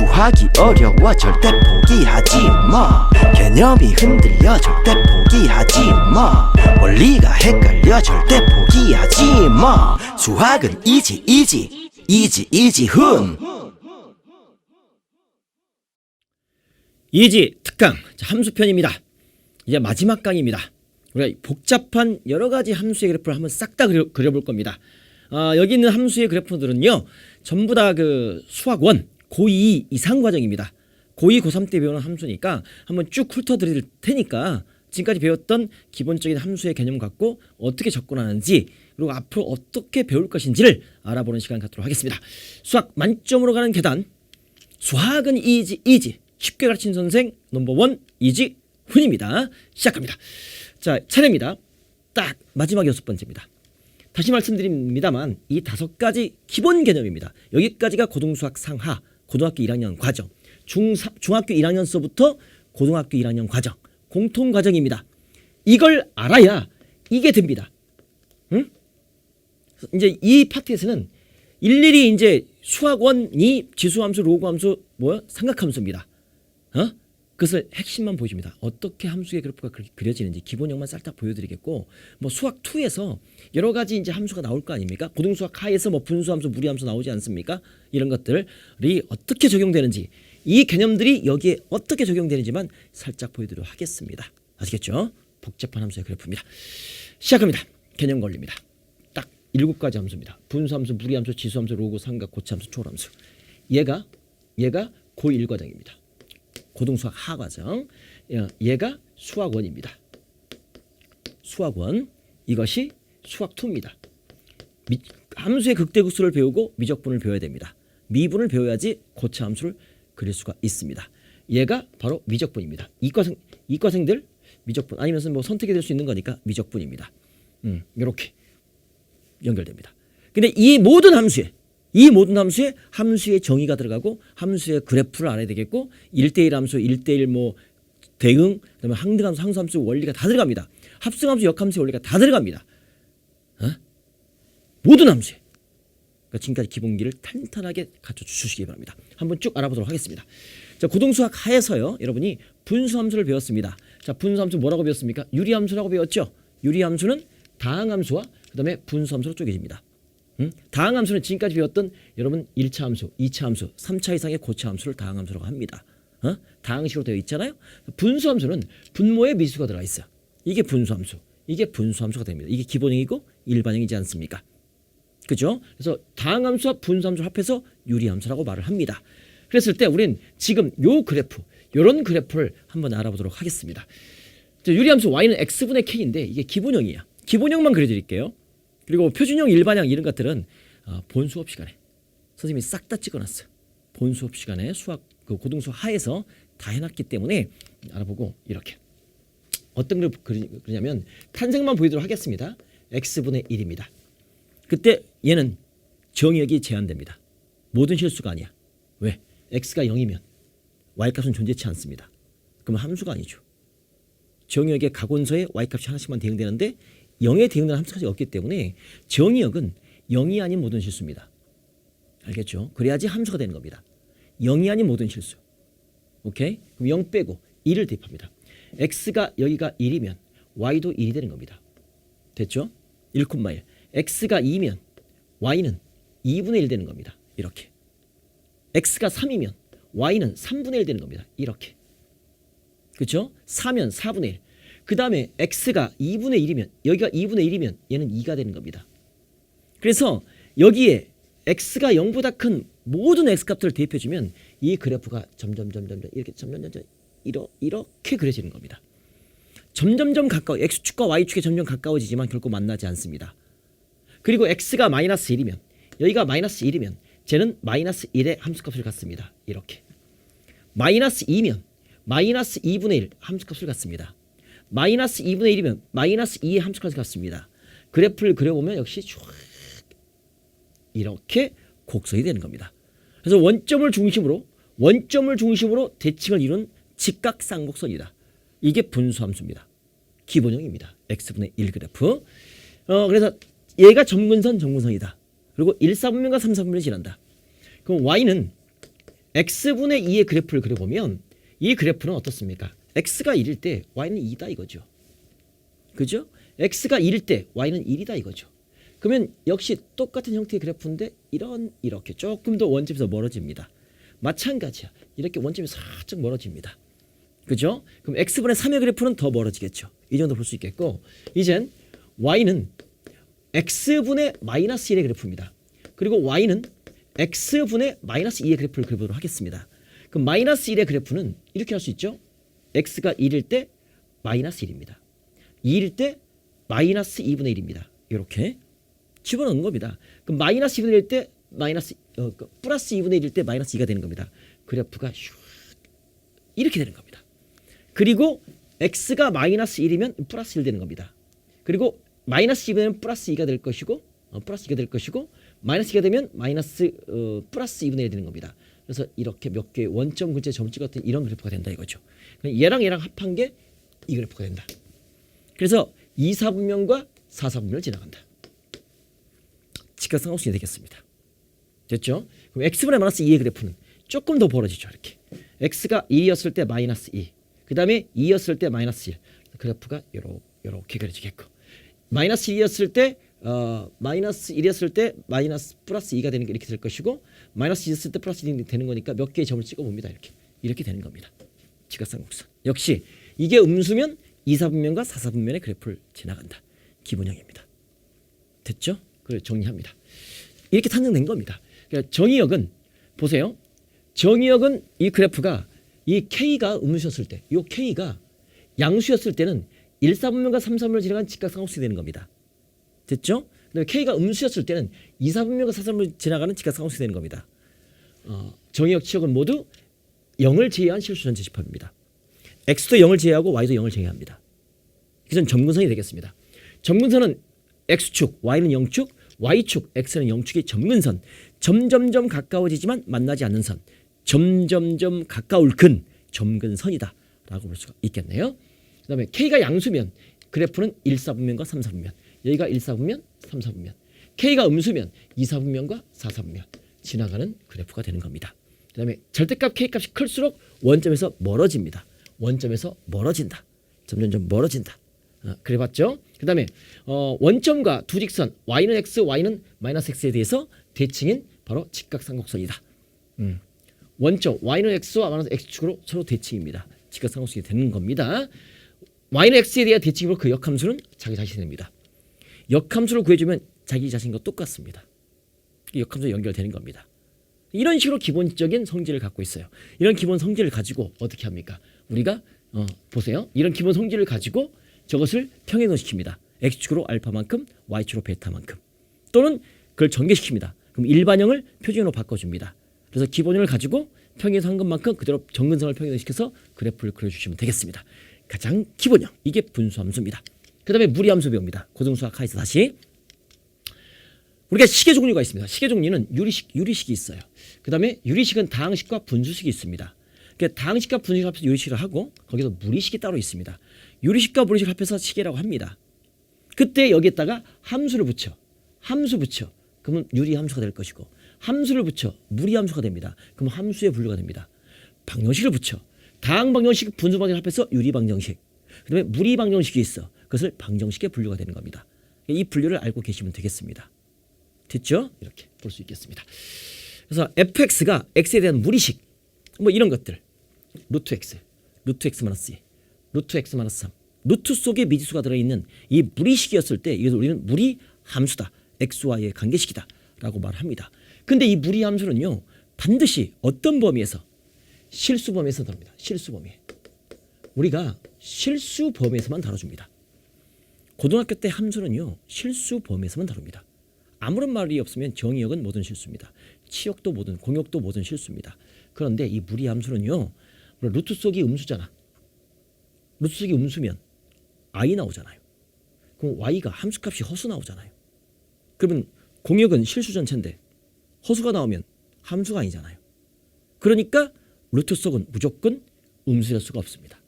수학이 어려워 절대 포기하지 마. 개념이 흔들려 절대 포기하지 마. 원리가 헷갈려 절대 포기하지 마. 수학은 이지 이지 이지 이지 훈. 이지 특강 함수 편입니다. 이제 마지막 강의입니다. 우리가 복잡한 여러 가지 함수의 그래프를 한번 싹 다 그려볼 겁니다. 여기 있는 함수의 그래프들은요, 전부 다 그 수학 1, 고2 이상 과정입니다. 고2, 고3 때 배우는 함수니까 한번 쭉 훑어드릴 테니까 지금까지 배웠던 기본적인 함수의 개념 갖고 어떻게 접근하는지, 그리고 앞으로 어떻게 배울 것인지를 알아보는 시간 갖도록 하겠습니다. 수학 만점으로 가는 계단, 수학은 이지 쉽게 가르친 선생 넘버1 이지훈입니다. 시작합니다. 자, 차례입니다. 딱 마지막 6번째입니다. 다시 말씀드립니다만 이 5가지 기본 개념입니다. 여기까지가 고등수학 상하, 고등학교 1학년 과정, 중학교 1학년서부터 고등학교 1학년 과정, 공통과정입니다. 이걸 알아야 이게 됩니다. 응? 이제 이 파트에서는 일일이 이제 수학원이 지수함수, 로그함수, 삼각함수입니다. 그것을 핵심만 보여줍니다. 어떻게 함수의 그래프가 그려지는지 기본형만 싹다 보여드리겠고, 수학 2에서 여러 가지 이제 함수가 나올 거 아닙니까? 고등수학 하에서 분수함수, 무리함수 나오지 않습니까? 이런 것들이 어떻게 적용되는지, 이 개념들이 여기에 어떻게 적용되는지만 살짝 보여드리도록 하겠습니다. 아시겠죠? 복잡한 함수의 그래프입니다. 시작합니다. 개념 권리입니다. 딱 7가지 함수입니다. 분수함수, 무리함수, 지수함수, 로그, 삼각, 고차함수, 초월함수. 얘가 고1 과정입니다. 고등수학 하과정. 얘가 수학1입니다. 수학1. 이것이 수학2입니다. 함수의 극대극소를 배우고 미적분을 배워야 됩니다. 미분을 배워야지 고차함수를 그릴 수가 있습니다. 얘가 바로 미적분입니다. 이과생들 미적분, 아니면 선택이 될 수 있는 거니까 미적분입니다. 이렇게 연결됩니다. 근데 이 모든 함수에 함수의 정의가 들어가고 함수의 그래프를 알아야 되겠고, 1대1 함수, 1대1 대응, 그다음에 항등함수, 항수함수 원리가 다 들어갑니다. 합성함수, 역함수의 원리가 다 들어갑니다. 모든 함수에. 그러니까 지금까지 기본기를 탄탄하게 갖춰주시기 바랍니다. 한번 쭉 알아보도록 하겠습니다. 자, 고등수학 하에서요, 여러분이 분수함수를 배웠습니다. 자, 분수함수 뭐라고 배웠습니까? 유리함수라고 배웠죠. 유리함수는 다항함수와 그다음에 분수함수로 쪼개집니다. 다항함수는 지금까지 배웠던 여러분 1차 함수, 2차 함수, 3차 이상의 고차 함수를 다항함수라고 합니다. 다항식으로 되어 있잖아요. 분수함수는 분모에 미수가 들어가 있어요. 이게 분수함수, 이게 분수함수가 됩니다. 이게 기본형이고 일반형이지 않습니까? 그죠? 그래서 다항함수와 분수함수를 합해서 유리함수라고 말을 합니다. 그랬을 때 우린 지금 요 그래프, 요런 그래프를 한번 알아보도록 하겠습니다. 유리함수 y는 x분의 k인데 이게 기본형이에요. 기본형만 그려드릴게요. 그리고 표준형, 일반형 이런 것들은 본 수업 시간에 선생님이 싹 다 찍어놨어요. 본 수업 시간에 수학 고등수학 하에서 다 해놨기 때문에 알아보고, 이렇게 어떤 걸 그리냐면 탄생만 보이도록 하겠습니다. x분의 1입니다. 그때 얘는 정의역이 제한됩니다. 모든 실수가 아니야. 왜? x가 0이면 y값은 존재치 않습니다. 그러면 함수가 아니죠. 정의역의 각원서에 y값이 하나씩만 대응되는데 0에 대응되는 함수까지 없기 때문에 정의역은 0이 아닌 모든 실수입니다. 알겠죠? 그래야지 함수가 되는 겁니다. 0이 아닌 모든 실수. 오케이? 그럼 0 빼고 1을 대입합니다. x가 여기가 1이면 y도 1이 되는 겁니다. 됐죠? 1,1. x가 2면 y는 2분의 1 되는 겁니다. 이렇게. x가 3이면 y는 3분의 1 되는 겁니다. 이렇게. 그렇죠? 4면 4분의 1. 그 다음에 x가 2분의 1이면, 여기가 2분의 1이면 얘는 2가 되는 겁니다. 그래서 여기에 x가 0보다 큰 모든 x값들을 대입해주면 이 그래프가 점점 이렇게 그려지는 겁니다. 점점점 가까워, x축과 y축에 점점 가까워지지만 결코 만나지 않습니다. 그리고 x가 마이너스 1이면, 여기가 마이너스 1이면 쟤는 마이너스 1의 함수값을 갖습니다. 이렇게. 마이너스 2면 마이너스 2분의 1 함수값을 갖습니다. 마이너스 2분의 1이면 마이너스 2의 함수값을 갖습니다. 그래프를 그려보면 역시 쭉 이렇게 곡선이 되는 겁니다. 그래서 원점을 중심으로 대칭을 이룬 직각쌍곡선이다. 이게 분수함수입니다. 기본형입니다. x분의 1 그래프. 그래서 얘가 점근선이다. 그리고 1, 4분면과 3, 4분면이 지난다. 그럼 y는 x분의 2의 그래프를 그려보면 이 그래프는 어떻습니까? x가 1일 때 y는 2다 이거죠. 그죠? x가 1일 때 y는 1이다 이거죠. 그러면 역시 똑같은 형태의 그래프인데 이렇게 조금 더 원점에서 멀어집니다. 마찬가지야. 이렇게 원점에서 살짝 멀어집니다. 그죠? 그럼 x분의 3의 그래프는 더 멀어지겠죠. 이 정도 볼 수 있겠고, 이젠 y는 x분의 마이너스 1의 그래프입니다. 그리고 y는 x분의 마이너스 2의 그래프를 그려보도록 하겠습니다. 그럼 마이너스 1의 그래프는 이렇게 할 수 있죠. x가 1일 때 마이너스 1입니다. 2일 때 마이너스 2분의 1입니다. 이렇게 집어넣는 겁니다. 그럼 마이너스 2분의 1일 때 플러스 2분의 1일 때 마이너스 2가 되는 겁니다. 그래프가 이렇게 되는 겁니다. 그리고 x가 마이너스 1이면 플러스 1 되는 겁니다. 그리고 마이너스 2면 플러스 2가 될 것이고 마이너스 2가 되면 플러스 2분의 1이 되는 겁니다. 그래서 이렇게 몇 개의 원점 근처에 점을 찍었던 이런 그래프가 된다 이거죠. 얘랑 합한 게 이 그래프가 된다. 그래서 2, 4분면과 4, 4분면을 지나간다. 직각삼각형이 되겠습니다. 됐죠? 그럼 x분의 마이너스 2의 그래프는 조금 더 벌어지죠. 이렇게 x가 1이었을 때 마이너스 2, 그 다음에 2였을 때 마이너스 1, 그래프가 이렇게 그려지겠고, 마이너스 2였을 때 마이너스 1이었을 때 마이너스 플러스 2가 되는 게 이렇게 될 것이고, 마이너스 2였을 때 플러스 1이 되는 거니까 몇 개의 점을 찍어봅니다. 이렇게 되는 겁니다. 직각삼각형. 역시 이게 음수면 2, 4분면과 4, 4분면의 그래프를 지나간다. 기본형입니다. 됐죠? 그걸 정리합니다. 이렇게 탄생된 겁니다. 그러니까 정의역은 보세요. 정의역은 이 그래프가 이 K가 음수였을 때, 이 K가 양수였을 때는 1, 4분면과 3, 4분면을 지나간 직각삼각형이 되는 겁니다. 됐죠? 그다음에 K가 음수였을 때는 2, 4분면과 4, 4분면을 지나가는 직각삼각형이 되는 겁니다. 정의역 치역은 모두 0을 제외한 실수 전체 집합입니다. x도 0을 제외하고 y도 0을 제외합니다. 그래서 점근선이 되겠습니다. 점근선은 x축, y는 0축, y축, x는 0축의 점근선. 점점점 가까워지지만 만나지 않는 선. 점점점 가까울 근, 점근선이다 라고 볼 수가 있겠네요. 그 다음에 K가 양수면 그래프는 1, 4분면과 3, 4분면. 여기가 1, 4분면, 3, 4분면. K가 음수면 2, 4분면과 4, 4분면 지나가는 그래프가 되는 겁니다. 그 다음에 절대값 K값이 클수록 원점에서 멀어집니다. 원점에서 멀어진다. 점점점 멀어진다. 그래봤죠? 그 다음에 원점과 두 직선 y는 x, y는 마이너스 x에 대해서 대칭인 바로 직각삼각선이다. 원점 y는 x와 마이너스 x축으로 서로 대칭입니다. 직각삼각선이 되는 겁니다. y는 x에 대한 대칭으로 그 역함수는 자기 자신이 됩니다. 역함수를 구해주면 자기 자신과 똑같습니다. 역함수가 연결되는 겁니다. 이런 식으로 기본적인 성질을 갖고 있어요. 이런 기본 성질을 가지고 어떻게 합니까? 우리가 보세요. 이런 기본 성질을 가지고 저것을 평행선시킵니다. x축으로 알파만큼, y축으로 베타만큼. 또는 그걸 전개시킵니다. 그럼 일반형을 표준형으로 바꿔줍니다. 그래서 기본형을 가지고 평행선 한 것만큼 그대로 정근선을 평행선시켜서 그래프를 그려주시면 되겠습니다. 가장 기본형. 이게 분수함수입니다. 그 다음에 무리함수 배웁니다. 고등수학 하에서 다시. 우리가 식의 종류가 있습니다. 식의 종류는 유리식이 있어요. 그 다음에 유리식은 다항식과 분수식이 있습니다. 그러니까 다항식과 분수식을 합해서 유리식을 하고 거기서 무리식이 따로 있습니다. 유리식과 무리식을 합해서 식이라고 합니다. 그때 여기에다가 함수를 붙여. 그러면 유리함수가 될 것이고, 함수를 붙여. 무리함수가 됩니다. 그럼 함수의 분류가 됩니다. 방정식을 붙여. 다항방정식, 분수방정식 합해서 유리방정식. 그 다음에 무리방정식이 있어. 그것을 방정식의 분류가 되는 겁니다. 이 분류를 알고 계시면 되겠습니다. 됐죠? 이렇게 볼 수 있겠습니다. 그래서 fx가 x에 대한 무리식, 뭐 이런 것들, 루트 x, 루트 x 마이너스 2, 루트 x 마이너스 3, 루트 속에 미지수가 들어있는 이 무리식이었을 때 이것을 우리는 무리 함수다, xy의 관계식이다 라고 말합니다. 근데 이 무리 함수는요 반드시 어떤 범위에서, 실수 범위에서 다룹니다. 실수 범위. 우리가 실수 범위에서만 다뤄줍니다. 고등학교 때 함수는요 실수 범위에서만 다룹니다. 아무런 말이 없으면 정의역은 모든 실수입니다. 치역도 모든, 공역도 모든 실수입니다. 그런데 이 무리함수는요, 루트 속이 음수잖아. 루트 속이 음수면 i 나오잖아요. 그럼 y가 함수값이 허수 나오잖아요. 그러면 공역은 실수 전체인데 허수가 나오면 함수가 아니잖아요. 그러니까 루트 속은 무조건 음수일 수가 없습니다.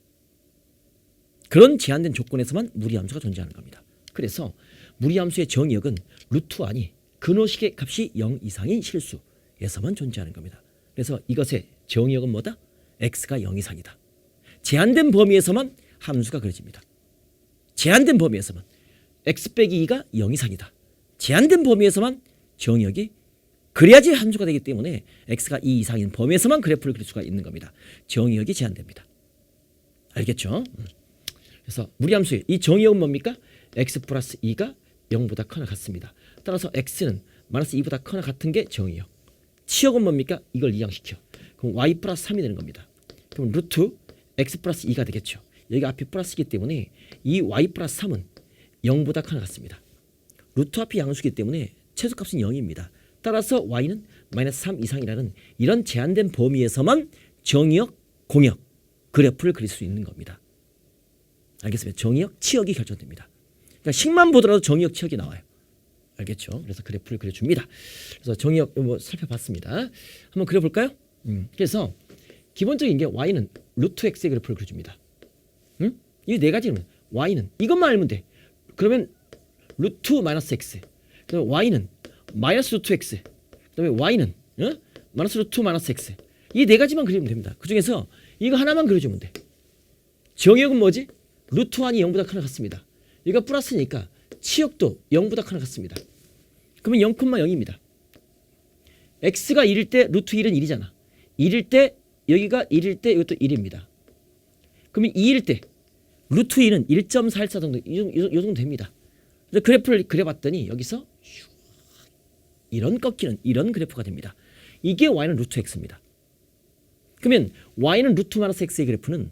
그런 제한된 조건에서만 무리함수가 존재하는 겁니다. 그래서 무리함수의 정의역은 루트 아니 근호식의 값이 0 이상인 실수에서만 존재하는 겁니다. 그래서 이것의 정의역은 뭐다? x가 0 이상이다. 제한된 범위에서만 함수가 그려집니다. 제한된 범위에서만 x 빼기 2가 0 이상이다. 제한된 범위에서만 정의역이 그래야지 함수가 되기 때문에 x가 2 이상인 범위에서만 그래프를 그릴 수가 있는 겁니다. 정의역이 제한됩니다. 알겠죠? 그래서 무리함수의 이 정의역은 뭡니까? x 플러스 2가 0보다 커나 같습니다. 따라서 x는 마이너스 2보다 커나 같은 게 정의역. 치역은 뭡니까? 이걸 이항시켜. 그럼 y 플러스 3이 되는 겁니다. 그럼 루트 x 플러스 2가 되겠죠. 여기가 앞이 플러스이기 때문에 이 y 플러스 3은 0보다 커나 같습니다. 루트 앞이 양수이기 때문에 최소값은 0입니다. 따라서 y는 마이너스 3 이상이라는 이런 제한된 범위에서만 정의역, 공역, 그래프를 그릴 수 있는 겁니다. 알겠습니다. 정의역, 치역이 결정됩니다. 그러니까 식만 보더라도 정의역, 치역이 나와요. 알겠죠? 그래서 그래프를 그려줍니다. 그래서 정의역 뭐 살펴봤습니다. 한번 그려볼까요? 그래서 기본적인 게 y는 루트 x의 그래프를 그려줍니다. 이 네 가지는 y는 이것만 알면 돼. 그러면 루트 마이너스 x. 그다음에 y는 마이너스 루트 x. 그다음에 y는 마이너스 루트 마이너스 x. 이 네 가지만 그리면 됩니다. 그 중에서 이거 하나만 그려주면 돼. 정의역은 뭐지? 루트 1이 0보다 크나 같습니다. 얘가 플러스니까 치역도 0보다 크나 같습니다. 그러면 0,0입니다. x가 1일 때 루트 1은 1이잖아. 1일 때 여기가 1일 때 이것도 1입니다. 그러면 2일 때 루트 1은 1.414 정도 이 정도 됩니다. 그래서 그래프를 그려봤더니 여기서 이런 꺾이는 이런 그래프가 됩니다. 이게 y는 루트 x입니다. 그러면 y는 루트 마이너스 x의 그래프는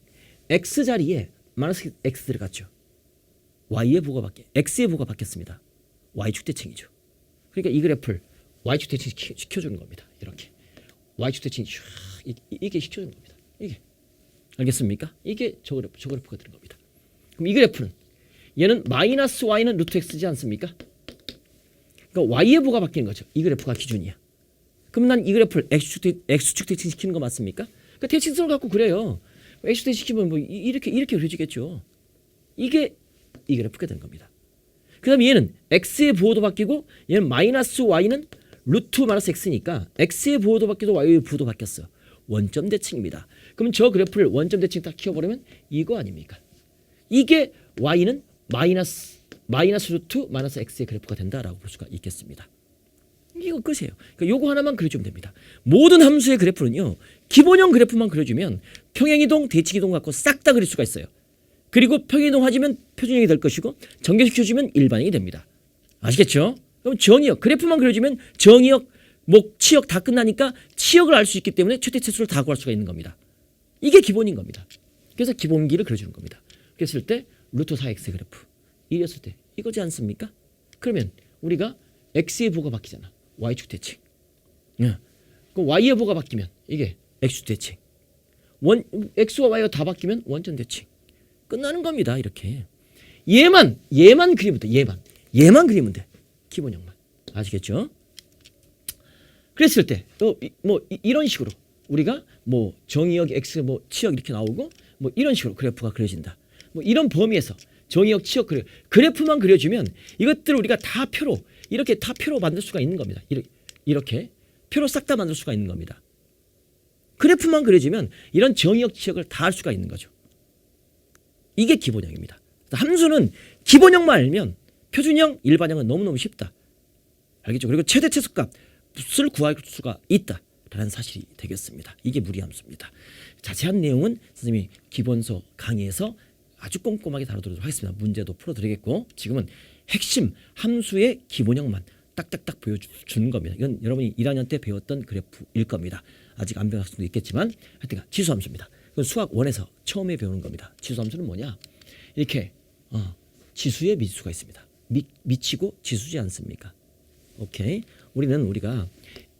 x 자리에 마이너스 x 들어갔죠. y의 부호가 x의 부호가 바뀌었습니다. y축 대칭이죠. 그러니까 이 그래프를 y축 대칭 시켜주는 겁니다. 이렇게 y축 대칭 이게 시켜주는 겁니다. 이게 알겠습니까? 이게 저 그래프가 되는 겁니다. 그럼 이 그래프는 얘는 마이너스 y는 루트 x지 않습니까? 그러니까 y의 부호가 바뀌는 거죠. 이 그래프가 기준이야. 그럼 난 이 그래프를 x축 대칭 시키는 거 맞습니까? 그러니까 대칭성을 갖고 그래요. x축 대칭 시키면 뭐 이렇게 그려지겠죠. 이게 이 그래프가 되는 겁니다. 그 다음에 얘는 x의 부호도 바뀌고 얘는 마이너스 y는 루트 마이너스 x니까 x의 부호도 바뀌고 y의 부호도 바뀌었어. 원점 대칭입니다. 그러면 저 그래프를 원점 대칭 딱 키워버리면 이거 아닙니까? 이게 y는 마이너스 루트 마이너스 x의 그래프가 된다라고 볼 수가 있겠습니다. 이거 끝이에요. 그러니까 요거 하나만 그려주면 됩니다. 모든 함수의 그래프는요. 기본형 그래프만 그려주면 평행이동, 대칭이동 갖고 싹 다 그릴 수가 있어요. 그리고 평행이동 하지면 표준형이 될 것이고 정개시켜주면 일반형이 됩니다. 아시겠죠? 그럼 정의역, 그래프만 그려주면 정의역, 치역 다 끝나니까 치역을 알 수 있기 때문에 최대치수를 다 구할 수가 있는 겁니다. 이게 기본인 겁니다. 그래서 기본기를 그려주는 겁니다. 그랬을 때 루트 4x 그래프 이랬을 때 이거지 않습니까? 그러면 우리가 x의 부호가 바뀌잖아. y축 대칭. 그 y의 부호가 바뀌면 이게 x축 대칭. x와 y가 다 바뀌면 원점 대칭. 끝나는 겁니다. 이렇게. 얘만 그리면 돼. 얘만 그리면 돼. 기본형만. 아시겠죠? 그랬을 때 이런 식으로 우리가 정의역 x 치역 이렇게 나오고 이런 식으로 그래프가 그려진다. 이런 범위에서 정의역 치역 그래프만 그려주면 이것들을 우리가 다 표로 이렇게 다 표로 만들 수가 있는 겁니다. 이렇게 표로 싹 다 만들 수가 있는 겁니다. 그래프만 그려주면 이런 정의역 치역을 다 할 수가 있는 거죠. 이게 기본형입니다. 함수는 기본형만 알면 표준형, 일반형은 너무너무 쉽다. 알겠죠? 그리고 최대 최소값을 구할 수가 있다라는 사실이 되겠습니다. 이게 무리함수입니다. 자세한 내용은 선생님이 기본서 강의에서 아주 꼼꼼하게 다루도록 하겠습니다. 문제도 풀어드리겠고 지금은 핵심 함수의 기본형만 딱딱딱 보여주는 겁니다. 이건 여러분이 1학년 때 배웠던 그래프일 겁니다. 아직 안 배운 학생도 있겠지만 하여튼 지수함수입니다. 그건 수학 1에서 처음에 배우는 겁니다. 지수함수는 뭐냐? 이렇게 지수에 미지수가 있습니다. 미치고 지수지 않습니까? 오케이. 우리가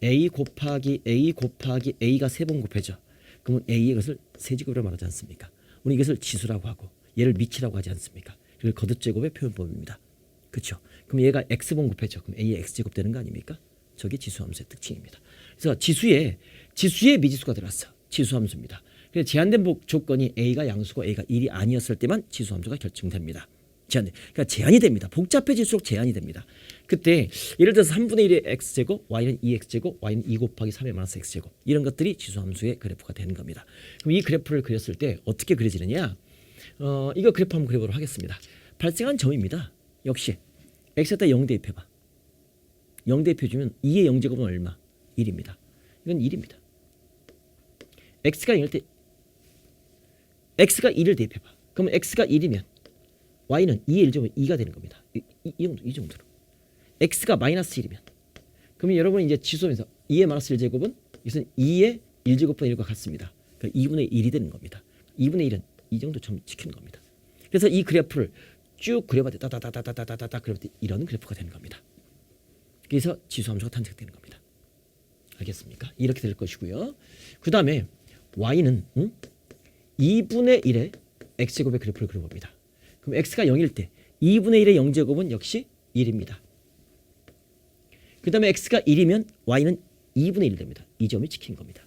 a 곱하기 a가 3번 곱해져. 그러면 a의 것을 세제곱으로 말하지 않습니까? 우리 이것을 지수라고 하고 얘를 미치라고 하지 않습니까? 이걸 거듭제곱의 표현법입니다. 그렇죠? 그럼 얘가 x번 곱해져. 그럼 a의 x제곱 되는 거 아닙니까? 저게 지수함수의 특징입니다. 그래서 지수에 미지수가 들어왔어. 지수함수입니다. 그래서 제한된 조건이 a가 양수고 a가 1이 아니었을 때만 지수함수가 결정됩니다. 그러니까 제한이 됩니다. 복잡해질수록 제한이 됩니다. 그때 예를 들어서 3분의 1의 x제곱, y는 2x제곱, y는 2 곱하기 3의 마이너스 x제곱 이런 것들이 지수함수의 그래프가 되는 겁니다. 그럼 이 그래프를 그렸을 때 어떻게 그려지느냐? 이거 그래프 한번 그려보도록 하겠습니다. 발생한 점입니다. 역시 x에다 0 대입해봐. 0 대입해주면 2의 0제곱은 얼마? 1입니다. 이건 1입니다. x가 0일 때 x가 1을 대입해봐. 그러면 x가 1이면 y는 2의 1제곱은 2가 되는 겁니다. 이 정도로. x가 마이너스 1이면 그러면 여러분 이제 지수하면서 2의 마이너스 1제곱은 이것은 2의 1제곱분의 1과 같습니다. 그러니까 2분의 1이 되는 겁니다. 2분의 1은 이 정도 점 지키는 겁니다. 그래서 이 그래프를 쭉 그려봤을 때 따다다다다다다다 그릴 때 이런 그래프가 되는 겁니다. 그래서 지수함수가 탄생되는 겁니다. 알겠습니까? 이렇게 될 것이고요. 그 다음에 y는 2분의 1의 x제곱의 그래프를 그려봅니다. 그럼 x가 0일 때 2분의 1의 0제곱은 역시 1입니다. 그 다음에 x가 1이면 y는 2분의 1 됩니다. 이 점이 지킨 겁니다.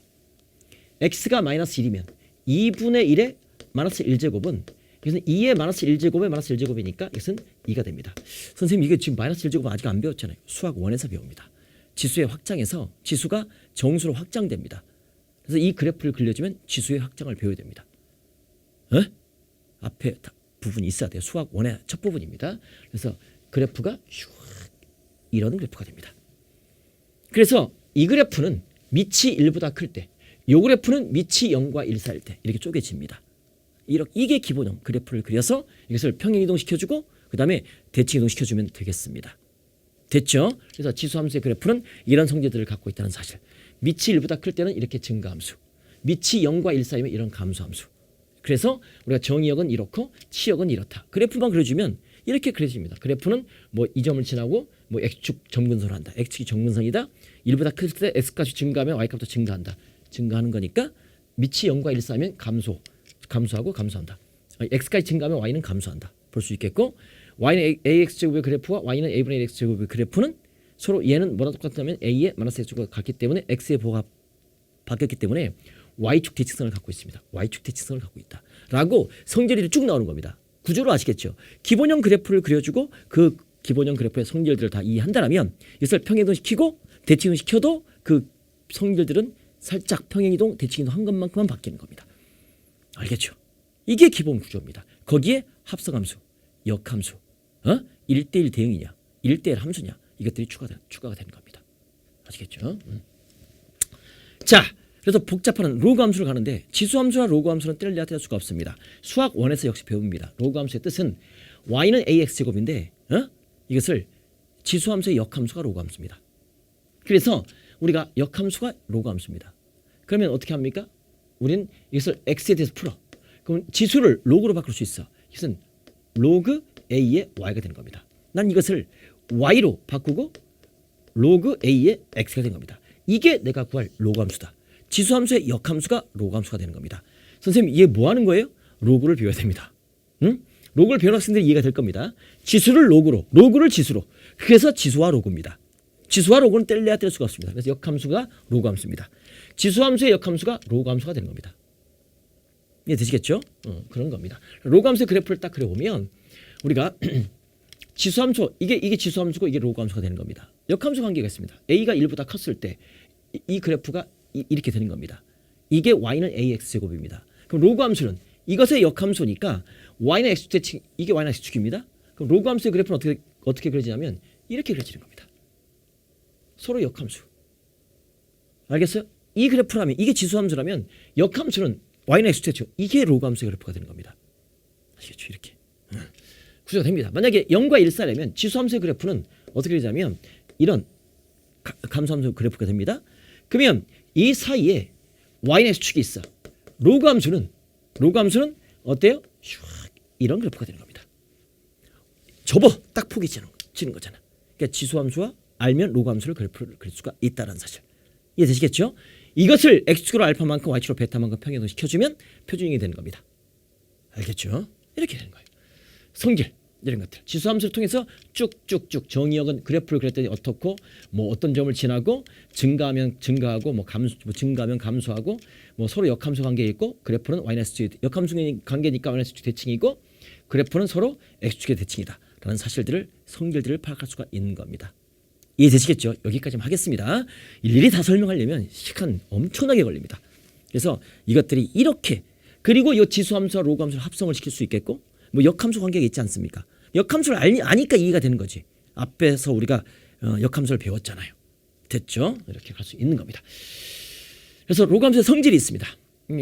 x가 마이너스 1이면 2분의 1의 마이너스 1제곱은 이것은 2의 마이너스 1제곱의 마이너스 1제곱이니까 이것은 2가 됩니다. 선생님 이게 지금 마이너스 1제곱은 아직 안 배웠잖아요. 수학 1에서 배웁니다. 지수의 확장에서 지수가 정수로 확장됩니다. 그래서 이 그래프를 그려주면 지수의 확장을 배워야 됩니다. 앞에 부분이 있어야 돼요. 수학 1의 첫 부분입니다. 그래서 그래프가 슉 이런 그래프가 됩니다. 그래서 이 그래프는 밑이 1보다 클 때, 이 그래프는 밑이 0과 1 사이일 때 이렇게 쪼개집니다. 이게 기본형 그래프를 그려서 이것을 평행 이동시켜주고 그 다음에 대칭 이동시켜주면 되겠습니다. 됐죠? 그래서 지수함수의 그래프는 이런 성질들을 갖고 있다는 사실. 밑이 1보다 클 때는 이렇게 증가함수, 밑이 0과 1 사이면 이런 감소함수. 그래서 우리가 정의역은 이렇고 치역은 이렇다. 그래프만 그려주면 이렇게 그려집니다. 그래프는 뭐 이 점을 지나고 뭐 x축 점근선을 한다. x축이 점근선이다. 1보다 클 때 x값이 증가하면 y값도 증가한다. 증가하는 거니까 밑이 0과 1 사이면 감소하고 감소한다. x까지 증가하면 y는 감소한다. 볼 수 있겠고 y는 ax제곱의 그래프와 y는 a분의 1x제곱의 그래프는 서로 얘는 뭐랑 똑같다면 a의 마이너스 x제곱과 같기 때문에 x의 보호가 바뀌었기 때문에 y축 대칭성을 갖고 있습니다. y축 대칭성을 갖고 있다. 라고 성질이 쭉 나오는 겁니다. 구조로 아시겠죠? 기본형 그래프를 그려주고 그 기본형 그래프의 성질들을 다 이해한다면 이것을 평행이동시키고 대칭이동시켜도 그 성질들은 살짝 평행이동, 대칭이동 한 것만큼만 바뀌는 겁니다. 알겠죠? 이게 기본 구조입니다. 거기에 합성함수, 역함수, 1대1 대응이냐, 1대1 함수냐 이것들이 추가가 되는 겁니다. 아시겠죠? 자, 그래서 복잡한 로그 함수를 가는데 지수함수와 로그 함수는 뗄래야 뗄 수가 없습니다. 수학 1에서 역시 배웁니다. 로그 함수의 뜻은 y는 ax제곱인데 이것을 지수함수의 역함수가 로그 함수입니다. 그래서 우리가 역함수가 로그 함수입니다. 그러면 어떻게 합니까? 우리는 이것을 x에 대해서 풀어. 그럼 지수를 로그로 바꿀 수 있어. 이것은 로그 a의 y가 되는 겁니다. 난 이것을 y로 바꾸고 로그 a의 x가 된 겁니다. 이게 내가 구할 로그 함수다. 지수함수의 역함수가 로그 함수가 되는 겁니다. 선생님 이게 뭐 하는 거예요? 로그를 배워야 됩니다. 로그를 배우는 학생들이 이해가 될 겁니다. 지수를 로그로, 로그를 지수로. 그래서 지수와 로그입니다. 지수와 로그는 뗄래야 뗄 수가 없습니다. 그래서 역함수가 로그 함수입니다. 지수함수의 역함수가 로그 함수가 되는 겁니다. 이해 되시겠죠? 그런 겁니다. 로그 함수의 그래프를 딱 그려보면 우리가 지수함수, 이게 지수함수고 이게 로그 함수가 되는 겁니다. 역함수 관계가 있습니다. a가 1보다 컸을 때 이 그래프가 이렇게 되는 겁니다. 이게 y는 ax제곱입니다. 그럼 로그 함수는 이것의 역함수니까 y는 x축 대칭, 이게 y는 x축입니다. 그럼 로그 함수의 그래프는 어떻게 그려지냐면 이렇게 그려지는 겁니다. 서로 역함수. 알겠어요? 이 그래프라면 이게 지수함수라면 역함수는 y는 x축 대칭, 이게 로그 함수의 그래프가 되는 겁니다. 아시겠죠? 이렇게 구조가 됩니다. 만약에 0과 1 사이라면 지수함수의 그래프는 어떻게 그리자면 이런 감소함수 그래프가 됩니다. 그러면 이 사이에 y는 x축이 있어. 로그 함수는 어때요? 슉 이런 그래프가 되는 겁니다. 접어 딱 폭이 지는 거잖아. 그러니까 지수함수와 알면 로그 함수를 그래프를 그릴 수가 있다는 사실. 이해되시겠죠? 이것을 x축으로 알파만큼 y축으로 베타만큼 평행이동 시켜주면 표준형이 되는 겁니다. 알겠죠? 이렇게 되는 거예요. 성질 이런 것들 지수함수를 통해서 쭉쭉쭉 정의역은 그래프를 그렸더니 어떻고 뭐 어떤 점을 지나고 증가하면 증가하고 뭐 증가하면 감소하고 뭐 서로 역함수 관계에 있고 그래프는 y는 x축 역함수 관계니까 y는 x축 대칭이고 그래프는 서로 x축의 대칭이다 라는 사실들을 성질들을 파악할 수가 있는 겁니다. 이해되시겠죠? 여기까지만 하겠습니다. 일일이 다 설명하려면 시간 엄청나게 걸립니다. 그래서 이것들이 이렇게 그리고 이 지수함수와 로그함수를 합성을 시킬 수 있겠고 뭐 역함수 관계가 있지 않습니까? 역함수를 아니까 이해가 되는 거지. 앞에서 우리가 역함수를 배웠잖아요. 됐죠? 이렇게 갈 수 있는 겁니다. 그래서 로그함수의 성질이 있습니다.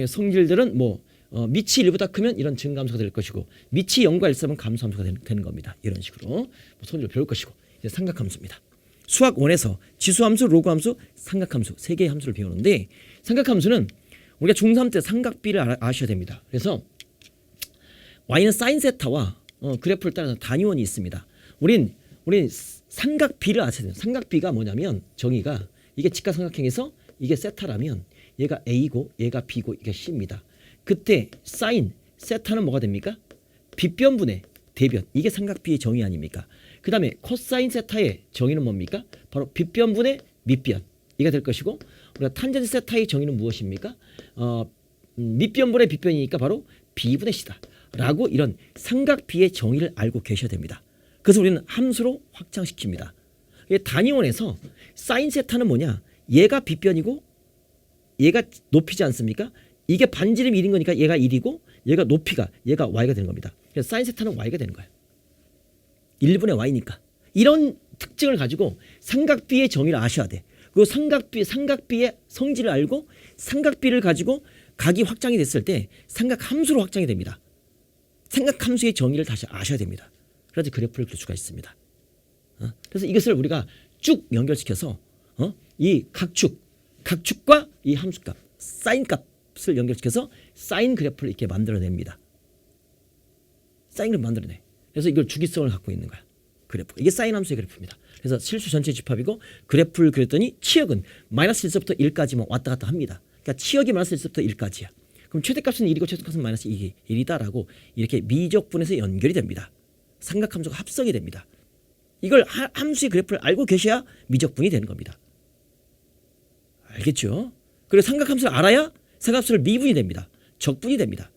성질들은 뭐 밑이 1보다 크면 이런 증가함수가 될 것이고 밑이 0과 1 사면 감소함수가 되는 겁니다. 이런 식으로 뭐 성질을 배울 것이고 이제 삼각함수입니다. 수학 1에서 지수함수, 로그함수, 삼각함수 세 개의 함수를 배우는데 삼각함수는 우리가 중3 때 삼각비를 아셔야 됩니다. 그래서 y는 사인 세타와 그래프를 따라서 단위원이 있습니다. 우린 삼각비를 아셔야 돼요. 삼각비가 뭐냐면 정의가 이게 직각삼각형에서 이게 세타라면 얘가 A고 얘가 B고 이게 C입니다. 그때 사인 세타는 뭐가 됩니까? 빗변분의 대변. 이게 삼각비의 정의 아닙니까? 그 다음에 코사인 세타의 정의는 뭡니까? 바로 빗변분의 밑변. 이가 될 것이고 우리가 탄젠트 세타의 정의는 무엇입니까? 밑변분의 빗변이니까 바로 B분의 C다. 라고 이런 삼각비의 정의를 알고 계셔야 됩니다. 그래서 우리는 함수로 확장시킵니다. 단위원에서 사인 세타는 뭐냐? 얘가 빗변이고 얘가 높이지 않습니까? 이게 반지름 1인 거니까 얘가 1이고 얘가 높이가 얘가 y가 되는 겁니다. 그래서 사인 세타는 y가 되는 거예요. 1분의 y니까. 이런 특징을 가지고 삼각비의 정의를 아셔야 돼. 그리고 삼각비의 성질을 알고 삼각비를 가지고 각이 확장이 됐을 때 삼각함수로 확장이 됩니다. 삼각함수의 정의를 다시 아셔야 됩니다. 그래야지 그래프를 그릴 수가 있습니다. 그래서 이것을 우리가 쭉 연결시켜서 이 각축과 이 함수값, 사인 값을 연결시켜서 사인 그래프를 이렇게 만들어냅니다. 사인 그래프 만들어내. 그래서 이걸 주기성을 갖고 있는 거야. 그래프. 이게 사인 함수의 그래프입니다. 그래서 실수 전체 집합이고 그래프를 그렸더니 치역은 마이너스 1서부터 1까지만 왔다 갔다 합니다. 그러니까 치역이 마이너스 1서부터 1까지야. 그럼 최대값은 1이고 최소값은 마이너스 1이다라고 이렇게 미적분에서 연결이 됩니다. 삼각함수가 합성이 됩니다. 이걸 함수의 그래프를 알고 계셔야 미적분이 되는 겁니다. 알겠죠? 그리고 삼각함수를 알아야 삼각함수를 미분이 됩니다. 적분이 됩니다.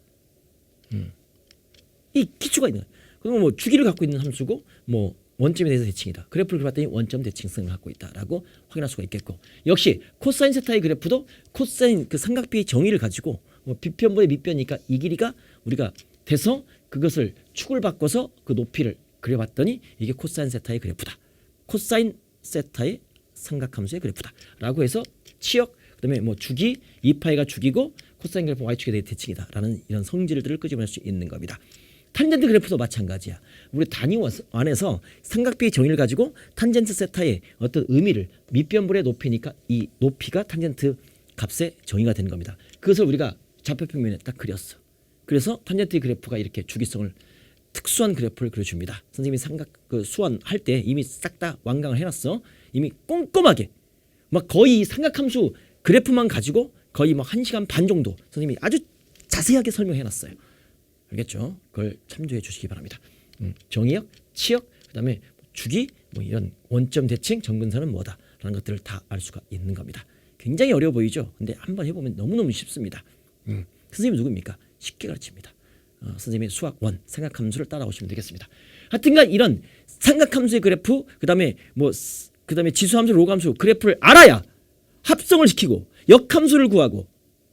이 기초가 있는 거예요. 그리고 뭐 주기를 갖고 있는 함수고 뭐 원점에 대해서 대칭이다. 그래프를 그려봤더니 원점 대칭성을 갖고 있다라고 확인할 수가 있겠고 역시 코사인 세타의 그래프도 코사인 그 삼각비의 정의를 가지고 뭐 빗변분의 밑변이니까 이 길이가 우리가 돼서 그것을 축을 바꿔서 그 높이를 그려봤더니 이게 코사인 세타의 그래프다. 코사인 세타의 삼각함수의 그래프다. 라고 해서 치역 그다음에 뭐 주기 2파이가 주기고 코사인 그래프 y축에 대칭이다. 라는 이런 성질들을 끄집어낼 수 있는 겁니다. 탄젠트 그래프도 마찬가지야. 우리 단위원 안에서 삼각비의 정의를 가지고 탄젠트 세타의 어떤 의미를 밑변분의 높이니까 이 높이가 탄젠트 값의 정의가 되는 겁니다. 그것을 우리가 좌표평면에 딱 그렸어. 그래서 탄젠트 그래프가 이렇게 주기성을 특수한 그래프를 그려줍니다. 선생님이 수완할 때 이미 싹 다 완강을 해놨어. 이미 꼼꼼하게 막 거의 삼각함수 그래프만 가지고 거의 막 1시간 반 정도 선생님이 아주 자세하게 설명해놨어요. 알겠죠? 그걸 참조해 주시기 바랍니다. 정의역, 치역, 그다음에 주기, 뭐 이런 원점 대칭, 정근선은 뭐다 라는 것들을 다 알 수가 있는 겁니다. 굉장히 어려워 보이죠? 근데 한번 해보면 너무너무 쉽습니다. 선생님이 누굽니까? 쉽게 가르칩니다. 선생님의 수학 1 삼각함수를 따라오시면 되겠습니다. 하여튼간 이런 삼각함수의 그래프 그다음에 지수함수, 로그함수 그래프를 알아야 합성을 시키고 역함수를 구하고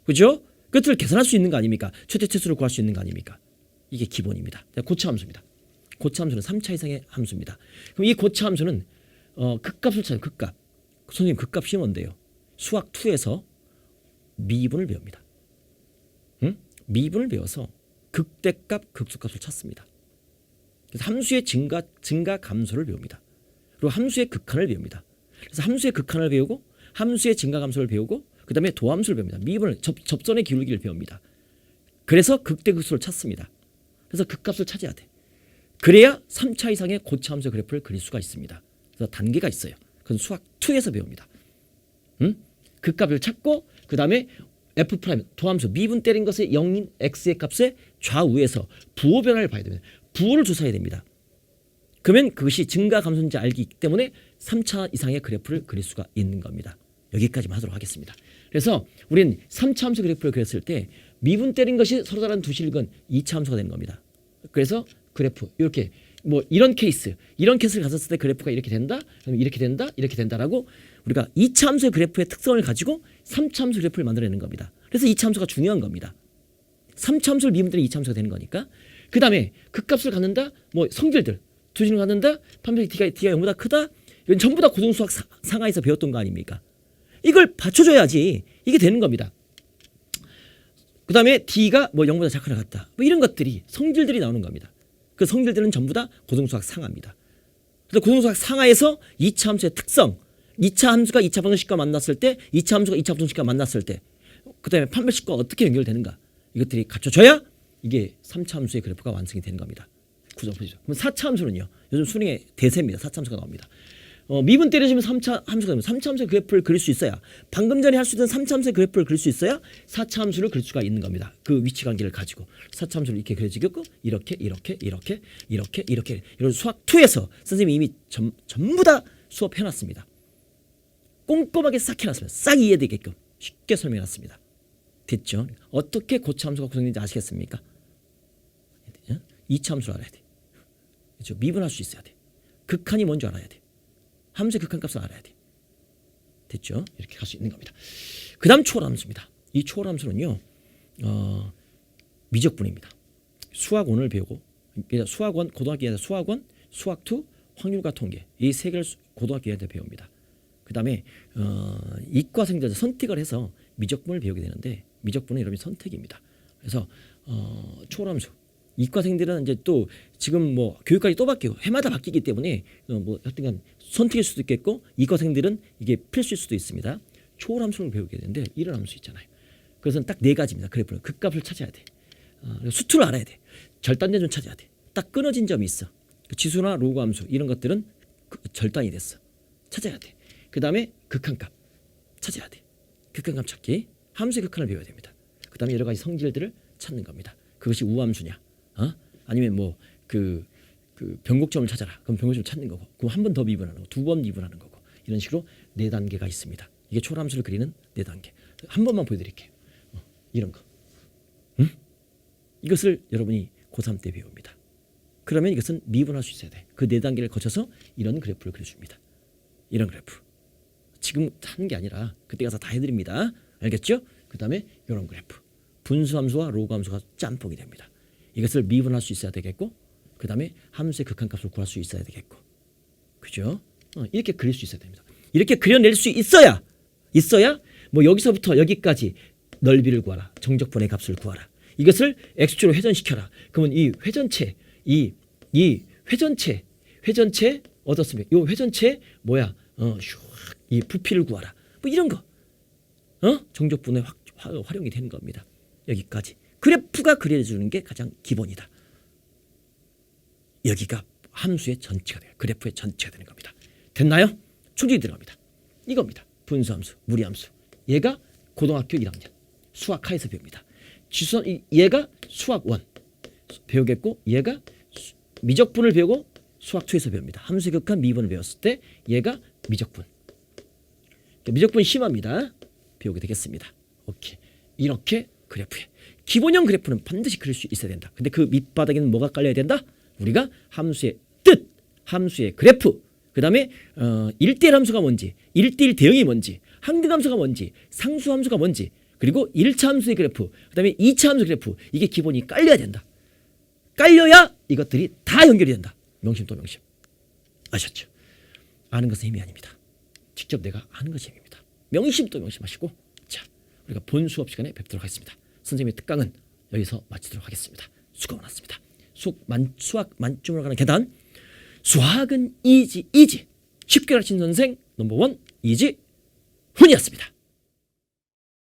그죠? 그것들을 계산할 수 있는 거 아닙니까? 최대치수를 구할 수 있는 거 아닙니까? 이게 기본입니다. 고차함수입니다. 고차함수는 3차 이상의 함수입니다. 그럼 이 고차함수는 극값을 찾아요. 극값. 선생님 극값 시험 뭔데요? 수학 2에서 미분을 배웁니다. 미분을 배워서 극대값, 극소값을 찾습니다. 그래서 함수의 증가 감소를 배웁니다. 그리고 함수의 극한을 배웁니다. 그래서 함수의 극한을 배우고 함수의 증가 감소를 배우고 그 다음에 도함수를 배웁니다. 미분을 접선의 기울기를 배웁니다. 그래서 극대극소를 찾습니다. 그래서 극값을 찾아야 돼. 그래야 3차 이상의 고차함수 그래프를 그릴 수가 있습니다. 그래서 단계가 있어요. 그건 수학 2에서 배웁니다. 극값을 찾고 그 다음에 f' 도함수 미분 때린 것의 0인 x의 값의 좌우에서 부호 변화를 봐야 됩니다. 부호를 조사해야 됩니다. 그러면 그것이 증가 감소인지 알기 때문에 3차 이상의 그래프를 그릴 수가 있는 겁니다. 여기까지만 하도록 하겠습니다. 그래서 우리는 3차 함수 그래프를 그렸을 때 미분 때린 것이 서로 다른 두 실근 2차 함수가 되는 겁니다. 그래서 그래프 이렇게 뭐 이런 케이스를 가졌을 때 그래프가 이렇게 된다. 그러면 이렇게 된다. 이렇게 된다라고 우리가 2차 함수의 그래프의 특성을 가지고 3차 함수 그래프를 만들어내는 겁니다. 그래서 2차 함수가 중요한 겁니다. 3차 함수를 미분 때문에 2차 함수가 되는 거니까. 그 다음에 극값을 갖는다. 뭐 성질들 두 진을 갖는다. 판별식 D가 0보다 크다. 이건 전부 다 고등수학 상하에서 배웠던 거 아닙니까? 이걸 받쳐줘야지 이게 되는 겁니다. 그 다음에 D가 뭐 0보다 작거나 같다. 뭐 이런 것들이 성질들이 나오는 겁니다. 그 성질들은 전부 다 고등수학 상하입니다. 그래서 고등수학 상하에서 2차 함수의 특성, 2차 함수가 2차 방정식과 만났을 때, 2차 함수가 2차 방정식과 만났을 때, 그 다음에 판별식과 어떻게 연결되는가 이것들이 갖춰져야 이게 3차 함수의 그래프가 완성이 되는 겁니다. 구조 보시죠. 그럼 4차 함수는요. 요즘 수능의 대세입니다. 4차 함수가 나옵니다. 미분 때려주면 3차 함수가 되면 3차 함수의 그래프를 그릴 수 있어야 방금 전에 할 수 있던 3차 함수의 그래프를 그릴 수 있어야 4차 함수를 그릴 수가 있는 겁니다. 그 위치 관계를 가지고 4차 함수를 이렇게 그려지겠고 이렇게 이런 수학 2에서 선생님이 이미 전부 다 수업해놨습니다. 꼼꼼하게 싹 해놨습니다. 싹 이해되게끔 쉽게 설명해놨습니다. 됐죠? 어떻게 고차 함수가 구성되는지 아시겠습니까? 2차 함수를 알아야 돼. 그렇죠? 미분할 수 있어야 돼. 극한이 뭔지 알아야 돼. 함수의 극한값을 알아야 돼. 됐죠? 이렇게 갈 수 있는 겁니다. 그 다음 초월함수입니다. 이 초월함수는요. 미적분입니다. 수학 1을 배우고 수학 1 고등학교 2에서 수학 1, 수학 2, 확률과 통계 이 세 개를 고등학교 2에 배웁니다. 그 다음에 이과생들 선택을 해서 미적분을 배우게 되는데 미적분은 여러분이 선택입니다. 그래서 초월함수 이과생들은 이제 또 지금 뭐 교육까지 또 바뀌고 해마다 바뀌기 때문에 뭐 하여튼간 선택일 수도 있겠고 이과생들은 이게 필수일 수도 있습니다. 초월함수를 배우게 되는데 이런 함수 있잖아요. 그래서 딱 4가지입니다. 그래프는 극값을 찾아야 돼. 수투를 알아야 돼. 절단된 점 찾아야 돼. 딱 끊어진 점이 있어. 그 지수나 로그 함수 이런 것들은 절단이 됐어. 찾아야 돼. 그 다음에 극한값 찾아야 돼. 극한값 찾기 함수의 극한을 배워야 됩니다. 그 다음에 여러 가지 성질들을 찾는 겁니다. 그것이 우함수냐 아니면 뭐 그 변곡점을 찾아라. 그럼 변곡점을 찾는 거고 그럼 한 번 더 미분하는 거고 2번 미분하는 거고 이런 식으로 4단계가 있습니다. 이게 초월함수를 그리는 4단계. 한 번만 보여드릴게요. 이런 거. 이것을 여러분이 고3 때 배웁니다. 그러면 이것은 미분할 수 있어야 돼. 그 4단계를 거쳐서 이런 그래프를 그려줍니다. 이런 그래프. 지금 하는 게 아니라 그때 가서 다 해드립니다. 알겠죠? 그 다음에 이런 그래프. 분수함수와 로그함수가 짬뽕이 됩니다. 이것을 미분할 수 있어야 되겠고 그 다음에 함수의 극한값을 구할 수 있어야 되겠고 그죠? 이렇게 그릴 수 있어야 됩니다. 이렇게 그려낼 수 있어야 뭐 여기서부터 여기까지 넓이를 구하라. 정적분의 값을 구하라. 이것을 x축으로 회전시켜라. 그러면 이 회전체 회전체 얻었습니다. 이 회전체 뭐야? 이 부피를 구하라. 뭐 이런 거 정적분의 활용이 되는 겁니다. 여기까지 그래프가 그려주는 게 가장 기본이다. 여기가 함수의 전체가 돼요. 그래프의 전체가 되는 겁니다. 됐나요? 충분히 들어갑니다. 이겁니다. 분수함수, 무리함수. 얘가 고등학교 1학년 수학하에서 배웁니다. 얘가 수학 1 배우겠고 얘가 미적분을 배우고 수학 2에서 배웁니다. 함수의 극한 미분을 배웠을 때 얘가 미적분. 미적분 심화입니다. 배우게 되겠습니다. 오케이. 이렇게 그래프에 기본형 그래프는 반드시 그릴 수 있어야 된다. 근데 그 밑바닥에는 뭐가 깔려야 된다? 우리가 함수의 뜻, 함수의 그래프, 그 다음에 1대1 함수가 뭔지, 1대1 대응이 뭔지, 항등함수가 뭔지, 상수함수가 뭔지, 그리고 1차 함수의 그래프, 그 다음에 2차 함수 그래프 이게 기본이 깔려야 된다. 깔려야 이것들이 다 연결이 된다. 명심 또 명심. 아셨죠? 아는 것은 힘이 아닙니다. 직접 내가 아는 것이 힘입니다. 명심 또 명심하시고 자 우리가 본 수업 시간에 뵙도록 하겠습니다. 선생님의 특강은 여기서 마치도록 하겠습니다. 수고 많았습니다. 수학 만점으로 가는 계단 수학은 이지 쉽게 가르친 선생 넘버원 이지훈이었습니다.